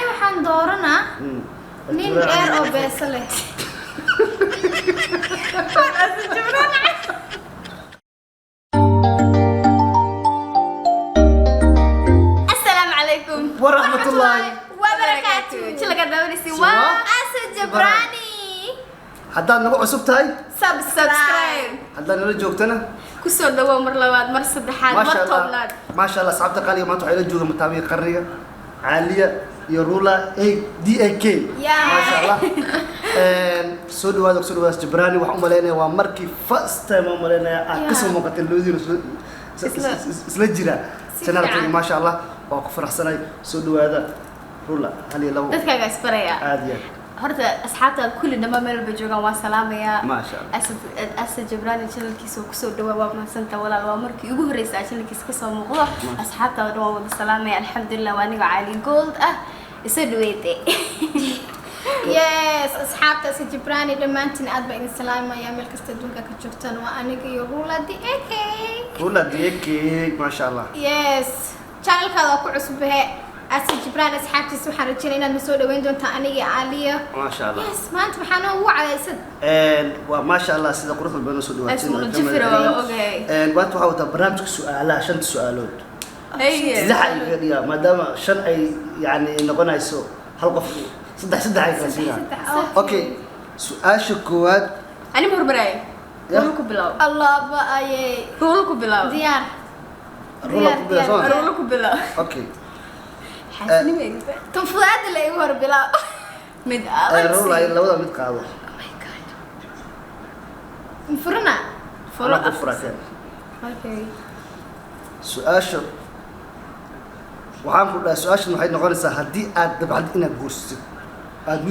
أنا وحن دورنا نين غير أو بيسله السلام عليكم ورحمة الله وبركاته شو لك دوري سوا أسد جبراني حدان نبغى عصب تاي سبسكرايب حدان نرجوكتنا كسر دوا مر لواد مر صدحات ما مر شاء الله طولاد ما شاء الله صعبت قالي ما تعيل جوجا متابعين قرية عالية يرولا دي اي كي ما شاء الله سودو جبراني وحوم لنا ومركي فاست تايم لنا قسم مقتل لودين سلجرا سنة ما شاء الله وقفر حسناي سودو هذا رولا هل لو dadka isbaraya عادية horta asxaabta kulli dhamma meel bay joogaan waa salaamaya ما شاء الله asad jabrani channelkiisa ku soo dhawaa waa mahadsantaa walaal waa markii ugu horeysay channelkiisa ka soo muuqdo asxaabta dhan waa wada salaamaya alxamdulillah waa aniga caali gold ah isoo dhaweeyay yes asxaabta asad jabrani dhamaantiin aad baa idin salaamaya meel kasta adduunka ka joogtaan waa aniga iyo Rula DK رولا دي اي كي ما شاء الله yes channelkaada waa ku cusubah أسد جبران أصحابتي سبحان رجلنا إن نسول وين دون تانية عالية ما شاء الله يس ما أنت محنا هو على أسد وما شاء الله سيدا قرص البنو سودوات اسمه جفرة أوكي وانتو حاولت برنامج سؤال عشان تسؤالون هي زحق يا ما دام شن أي يعني نقولنا يسوع حلقة صدح هاي كاسينا أوكي سؤال شكوات أنا مربراي رولكو بلاو الله بقى رولكو بلاو ديار رولكو بلاو أوكي حاسني مين تنفضات اللي يمر بلاو مد رولا لو ده متقاضي مفرنا فرنا فراتين اوكي سؤال waxaan ku dhahay su'aashan waxay noqonaysaa haddii aad dabcad inaad guursid aad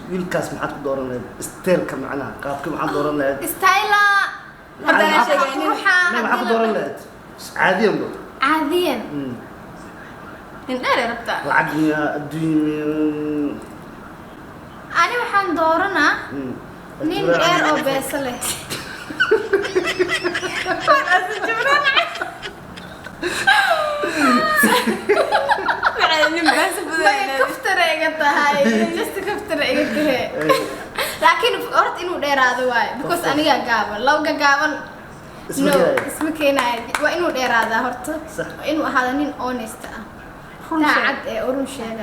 wiilkaas maxaad ku dooran lahayd isteelka macnaha qaabka maxaad dooran lahayd ستايلا هذا شيء maxaad ku dooran lahayd caadiyan bro عاديا من أين ربطة؟ lacag miya adduun أنا وحن دورنا نين غير أو بيسله كفتر إيجته هاي جست كفتر إيجته لكن أردت إنه دير هذا واي because أنا جاكابن لو جاكابن اسمك هنا وإنه دير هذا هرت وإنه هذا نين honest نعد أورون شيء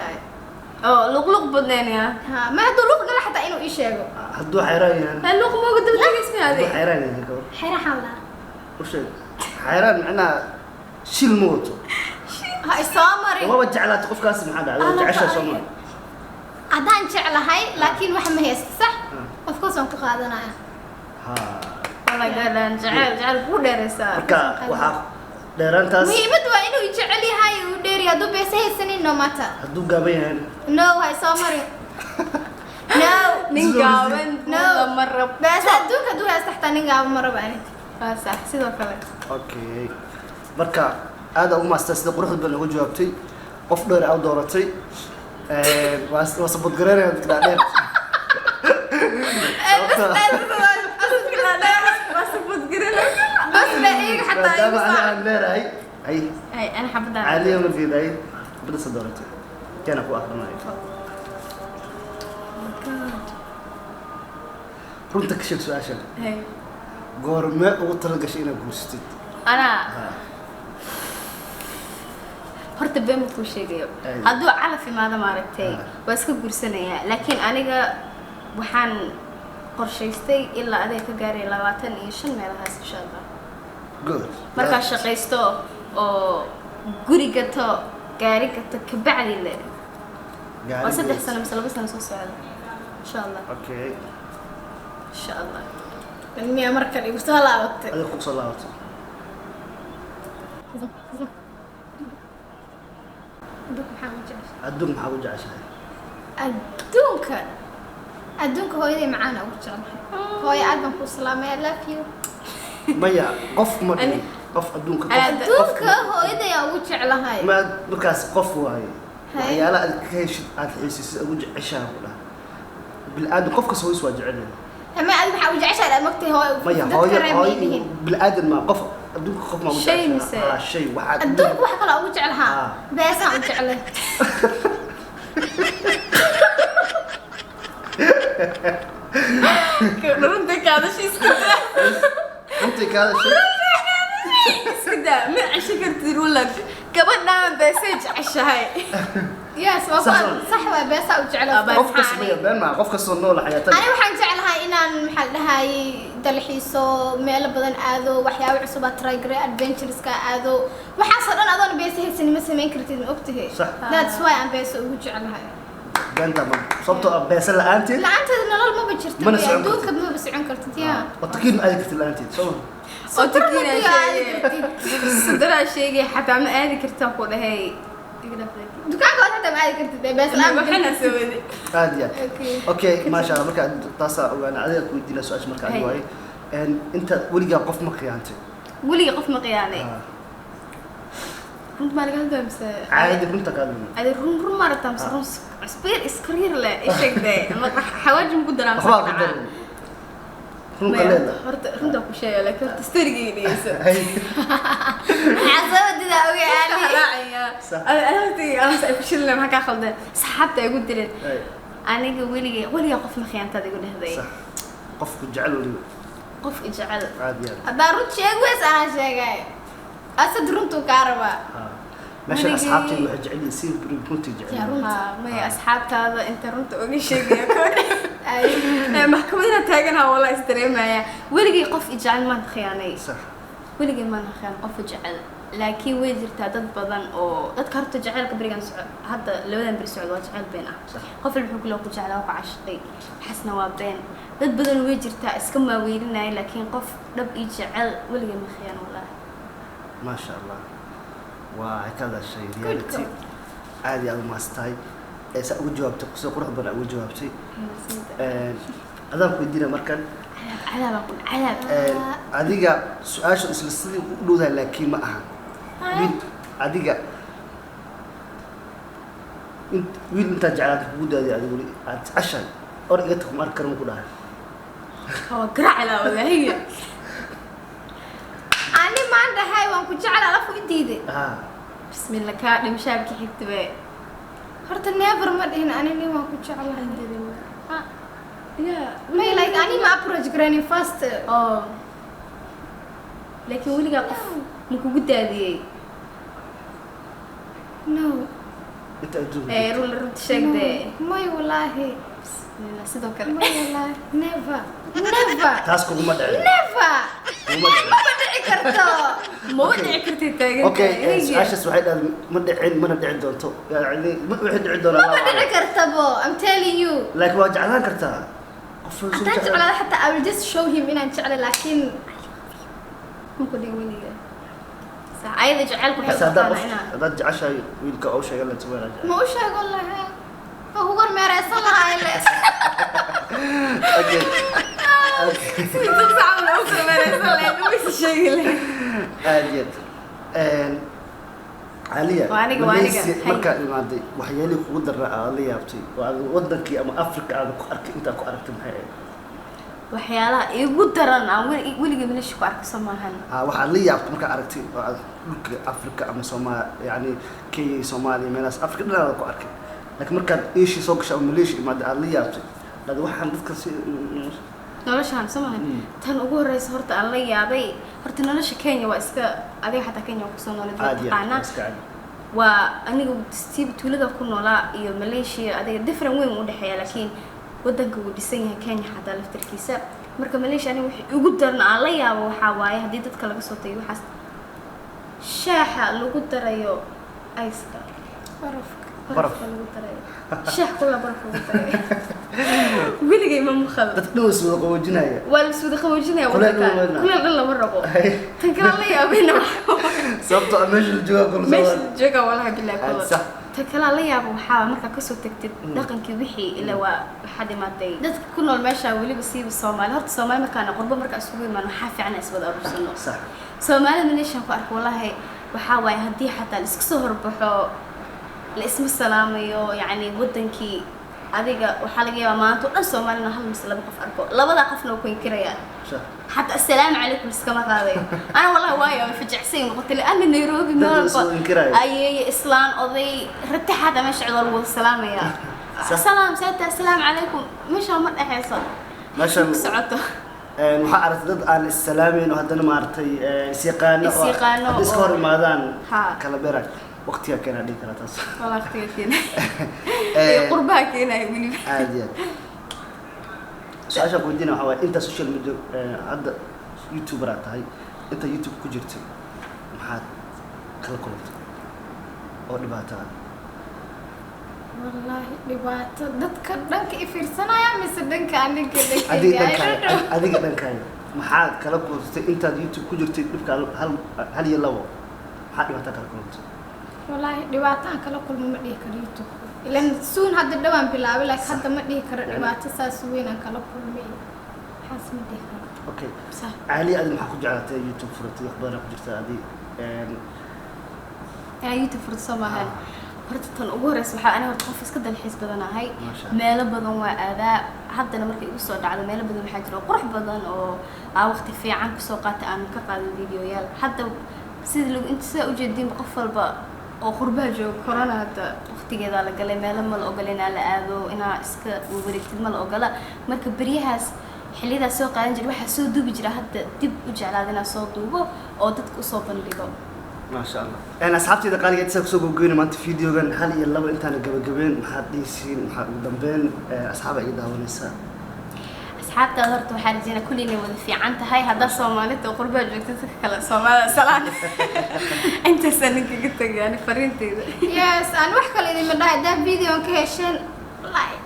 لق بدنانيا ها ما هذا لق قال حتى إنه إيش يجو هدو حيران يعني اللق ما قد بدك اسمي هدو هذه حيران يعني كور حيرة حولها وش حيران معنا شيل موت هاي سامري وما بجعلها تقف كاس محل على عشاء سامر عدان جعل هاي لكن واحد ما هي صح of course أنكو قادنا ها والله قال جعل بودر رسالة كا وحاف ديرانتاس مهمة إنه يجعلي هاي وديري هدو بيسه سنين no matter هدو قابين no هاي سامري no نينجاون no مرة بس هدو هاي تحت نينجاون مرة بعني صح سيدو كله اوكي marka aad ugu maastasida quruxda badan ugu jawaabtay qof dheer aad dooratay waa sabab gareeraya dadka dheer بس بقى حتى أنا leedahay ay أنا حبيتها عالية من فيداي بدأ صدرتي كان أكو آخر معي كنت كشيت سؤال هاي قرماء وطلق شيء نقولستي أنا horta been ku sheegayo haduu calaf imaado maaragtay waa iska gursanaya laakiin aniga waxaan qorshaystay ilaa adeeg ka gaaray 25 meelahaas insha Allah good marka shaqaysto oo guri gato gaari gato ka bacdi le waa 3 sano mise 2 sano soo socda insha Allah okay insha Allah miya marka igu soo laabatay adiga ku soo laabatay adduun maxaa u jeceshahay adduunka hooyaday macaan ugu jecelahay hooyo aad baan ku salaamay I love you maya qof ma dhihin qof adduunka hooyaday ugu jecelahay ma markaas qof waaye waxyaalaha aad ka heshid aad xiisisid ugu jeceshahay ku dhaha bilaadan qof kasta hooyis waa jecel ما أدري محاول جعشة أنا مكتي هو هاي بالآدم ما قف أدوك قف ما شيء مثل شيء واحد أدوك واحد كلا أوجع لها بس أوجع له runta kaada shiiskada runtii kaada shay iskada ma casho kartid wala gabadhaan beesay jeceshahay yes waa sax waa beesa u jecelahay qof kasbiya been ma qof kasoo nool xayaatada ani waxaan jecelahay inaan maxal dhahay dalxiiso meel badan aado waxyaabo cusub aad try garay adventures ka aado waxaas oo dhan adoon beesa haysan ma sameyn kartid ma ogtahay that's why aan beesa ugu jecelahay benta ma sabto beesa la'aanteed nolol ma jirto adduunka ma socon kartid yaa watakiin aadi kartid la'aanteed soo watakiin sidara sheegay xataa ma aadi kartaa ku dhahay dukaanka wada ma aadi kartid beesa la'aan waxana soo wadi aadiya okay ma sha Allah marka taasa ogaana adiga ku diina su'aasha marka ay waay inta waliga qof ma qiyaantay waliga qof ma qiyaanay كنت مالك هذا بس عادي كنت كلام هذا روم مرة تمس روم سبير إسكرير لا إيش كذا ما حواجم قدر أنا أخبار قدر روم قليلة روم ده كشيء لكن تسترجي لي حسب ده أوي يعني أنا سأفشل لما حكى خالد سحبت أقول ترى أنا قولي قف مخيان تدي يقول هذا قف جعله لي قف جعل عادي هذا روت شيء بس أنا شيء أسد رنتو كهربا ماشي أصحابتي وجعلي يصير بريموتي جعلي ما أصحابتي هذا أنت رنتو أي شيء أي محكمين تاجنها والله استريمها ولقي قف إجعل ما خياني صح ولقي ما خيان قف إجعل لكن ويجر تعدد بدن أو تذكرت جعل كبريان هذا لوين بريسعود وجعل بينه قف الحكي لو كجعله وعشقي حسنا وبين ضد بدن ويجر تأسكم ما ويرنا لكن قف رب إجعل ولقي ما خيان والله ما شاء الله وهكذا الشيء ريالتي عادي أو ما استاي سأقول جوابتك سأقول ربنا أقول جوابتي هذا كودينا مركن على بقول على عادية سؤال شو السلسلة ولو ذا لكن ما أهم عادية أنت جعلت بودا دي أقولي عشان أرجعتكم أركرم كلها هو قرع على ولا هي أنا ما عندي هاي وأنا كنت على لفو جديدة. بسم الله كاري مشابك حكت بيه. هرت النيفر ما هنا أنا اللي ما كنت على عندي يا ما يلاقي أنا ما أبرج جراني فاست. لكن ولي قف ممكن قد هذه. No. أنت أجوب. رول تشيك ده. ما والله. ما والله never تاسكو ما دعي never ما بدعي كرتو ما بدعي كرتي تاجي اوكي عشان واحد ما ندعي دونتو يعني ما بدعي دون ما بدعي كرتبو I'm telling you لكن واجعلان كرتها أحتاج على حتى I will just show him إن أنت على لكن ممكن يقولي عايز أجعلكم هذا عشان ويلك أو شيء قال تسوي ما وش أقول له هو قال ما رأسه هاي اوكي تبصع من أوصل ما رأسه لا بس شيء أجد عليا مركا الماضي وحيالي قدر عليا بتي وودك أما أفريقيا أنا كأرك أنت كأركت معي وحيالا يقدر أنا ولي من الشكوى أرك سماهن وحاليا بتي مركا أركتي أفريقيا أما سوما يعني كي سومالي مناس أفريقيا لا كأرك لكن مركا إيش يسوقش أو مليش ما عليا بتي لكن واحد بتكسي noloshaan samahan tan ugu horeysa horta aan la yaabay horta nolosha Kenya waa iska adiga xataa Kenya ku soo noolay waa aniga Steve tuulada ku noolaa iyo Malaysia adiga different weyn u dhaxeeya laakiin wadanka uu dhisan yahay Kenya xataa laftirkiisa marka Malaysia aniga wixii ugu darna aan la yaabo waxa waaye hadii dadka laga soo tayo waxaas shaaha lagu darayo ice baraf lagu darayo شيخ كله برفض قولي جاي من مخل تتنوس وقوجنايا والسود خوجنايا كل مرة تنكر الله يا بينا صبت مش الجواب كل مش الجواب والله بالله كله صح تنكر الله يا ابو حاول مركا كسو تكتب دقن كبيحي الا واحد ما تي دد كل المشا ولي بسيب الصومال هرت الصومال مكان قرب مركا اسوي ما نحافي عن اسود ارسلنا صح صومال من ايش انكو ارك والله وحاول هدي حتى الاسكسو هربحو الاسم السلاميو يعني ودنكي adiga waxa laga yaabaa maanta dhan Soomaalina hal mis laba qof arko labada qofna oo ku inkirayaan hatta assalaamu alaykum iskama qaaday ana wallahi waayo fajacsiin qotay ana Nairobi maalba ayay islaan oday rataxada meesha wada salaamaya السلام عليكم مش هم الحيصة ما شاء الله سعته waxaa aragtay dad aan islaameen oo haddana maartay isiqaano oo iska hor imaadaan kala beeray waqtiga keenay dhig kala taas والله waqtiga keenay qurbaha keenay wili aad su'aasha ku weydiina waxa inta social media hadda youtuber aad tahay inta youtube ku jirtay maxaad kala kulantay oo dhibaato والله dhibaato dadka dhanka ifirsanaya mise dhanka aniga adiga dhankaaga maxaad kala kulantay intaad youtube ku jirtay dhibka hal iyo labo maxaad dhibaato kala kulantay والله dhibaato aan kala kulmo ma dhihi karo youtube ilan suun hadda dhawaan bilaabay laakiin hadda ma dhihi karo dhibaato saas weyn aan kala kulmay xaas ma dhihi karo okay ali aad maxaa ku jeclaatay youtube furatay wax badan ku jirta adi youtube furtay maahan horta tan ugu horeysa waxa aniga horta qof iska dalxiis badan ahay meelo badan waa aadaa haddana markay igu soo dhacdo meelo badan waxaa jira qurux badan oo waqti fiican ku soo qaatay aan ka qaado videoyaal hadda sida lagu inta sida u jeedin qof walba oo qurbaha jooga corona hadda waqtigeeda la galay meelo ma la ogola in la aado ina iska wareegtid ma la ogola marka bariyahaas xillidaas soo qaadan jiray waxa soo duubi jira hadda dib u jeclaadina soo duubo oo dadku soo bandhigo ما شاء الله أنا أصحابتي إذا قالوا يتسوق سوق وجوني ما أنت فيديو كان هل يلا أنت أنا جبين محدثين محدثين أصحابي إذا ونساء أصحاب تظهرت وحارجينا كلنا وذي عنت هاي هذا صومالي وقربة جوتك كلا صومال سلام أنت سنك قلت يعني فرنتي يس أنا وحكي لي من ده فيديو كهشين لايك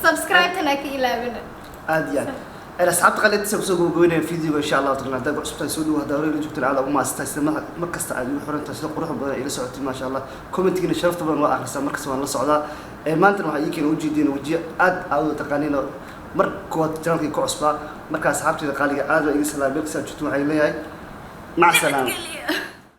سبسكرايب تناك إلى بنا أديان أنا أصحابتي قالوا يتسوق سوق وجوني فيديو إن شاء الله ترى نتابع سبتاي سودو هذا هوري جبت العالم وما استسلم مركز تعال محورن تسلق روح بدأ إلى سعودي ما شاء الله كومنت كنا شرفت بنا وآخر مركز وانا السعودة ما أنت راح يمكن وجودين وجي أد أو تقانين مركوات جانكي كعصبة مركز أصحابتي قالوا عادوا إنسان لا بيكسر جتوا هاي مع السلامة